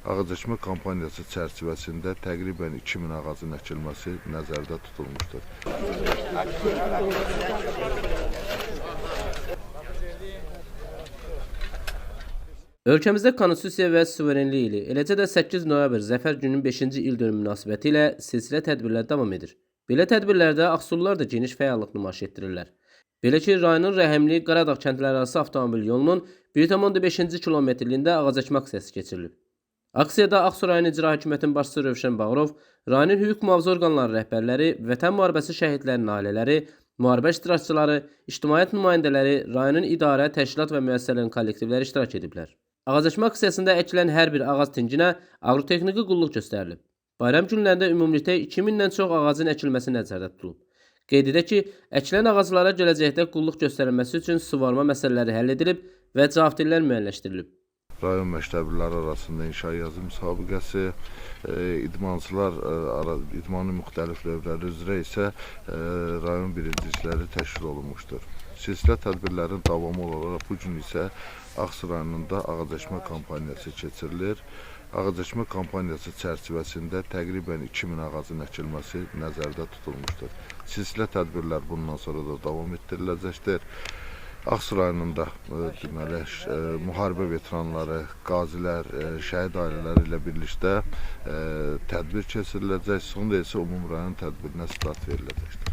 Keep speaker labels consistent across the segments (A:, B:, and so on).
A: ağacaçma kampaniyası çərçivəsində təqribən 2000 ağacın əkilməsi nəzərdə tutulmuşdur.
B: Ölkəmizdə konstitusiya və suverenlik ili, eləcə də 8 noyabr Zəfər gününün 5-ci ildönümü münasibətilə silsilə tədbirlər davam edir. Belə tədbirlərdə Ağsullular da geniş fəallıq nümayiş etdirirlər. Belə ki, rayonun Rəhəmli Qaradağ kəndlərarası avtomobil yolunun 1,5 kilometrliyində ağacəkmə aksiyası keçirilib. Aksiyada Ağsu rayon İcra Hakimiyyətinin başçısı Rövşən Bağırov, rayonun hüquq mühafizə orqanları rəhbərləri, vətən müharibəsi şəhidlərinin ailələri, müharibə iştirakçıları, ictimaiyyət nümayəndələri, rayonun idarə, təşkilat və müəssisələrin kollektivləri iştirak ediblər. Ağacəkmə aksiyasında əkilən hər bir ağac tincinə aqrotexniki qulluq göstərilib. Bayram günlərində ümumilikdə 2000-dən çox ağacın əkilməsi nəzərdə tutulub. Qeyd edək ki, əkilən ağaclara gələcəkdə qulluq göstərilməsi üçün suvarma məsələləri həll edilib və cavabdehlər müəyyənləşdirilib.
A: Rayon məktəbliləri arasında inşa yazı müsabiqəsi, idmanın müxtəlif növləri üzrə isə rayon birincilikləri təşkil olunmuşdur. Silsilə tədbirlərin davamı olaraq bu gün isə Ağsu rayonunda ağacəkmə kampaniyası keçirilir. Ağacəkmə kampaniyası çərçivəsində təqribən 2000 ağacın əkilməsi nəzərdə tutulmuşdur. Silsilə tədbirlər bundan sonra da davam etdiriləcəkdir. Ağsu rayonunda deməli, müharibə veteranları, qazilər, şəhid ailələri ilə birlikdə tədbir keçiriləcək. Sonra isə ümumi rayon tədbirinə start veriləcəkdir.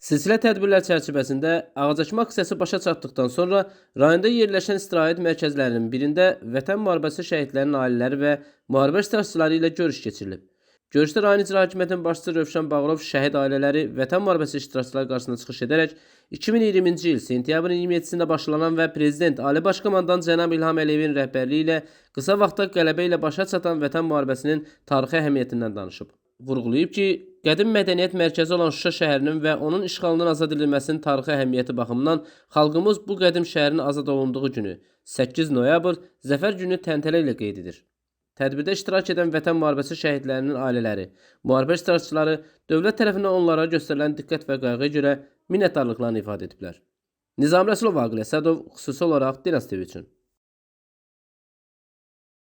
B: Silsilə tədbirlər çərçivəsində ağacəkmə aksiyası başa çatdıqdan sonra rayonda yerləşən istirahət mərkəzlərinin birində Vətən müharibəsi şəhidlərinin ailələri və müharibə iştirakçıları ilə görüş keçirilib. Görüşdə rayon İcra Hakimiyyətinin başçısı Rövşən Bağırov şəhid ailələri, Vətən müharibəsi iştirakçıları qarşısına çıxış edərək 2020-ci il sentyabrın 27-sində başlanan və Prezident Ali Baş Komandan cənab İlham Əliyevin rəhbərliyi ilə qısa vaxtda qələbə ilə başa çatan Vətən müharibəsinin tarixi əhəmiyyətindən danışıb. Vurğulayıb ki, qədim mədəniyyət mərkəzi olan Şuşa şəhərinin və onun işğalından azad edilməsinin tarixi əhəmiyyəti baxımından xalqımız bu qədim şəhərin azad olunduğu günü 8 noyabr Zəfər günü təntənə ilə qeyd edir. Tədbirdə iştirak edən Vətən müharibəsi şəhidlərinin ailələri, müharibə iştirakçıları dövlət tərəfindən onlara göstərilən diqqət və qayğıya görə minnətdarlıqlarını ifadə ediblər. Nizami Rəsulov, Aqil Əsədov, xüsusi olaraq Dinas TV üçün.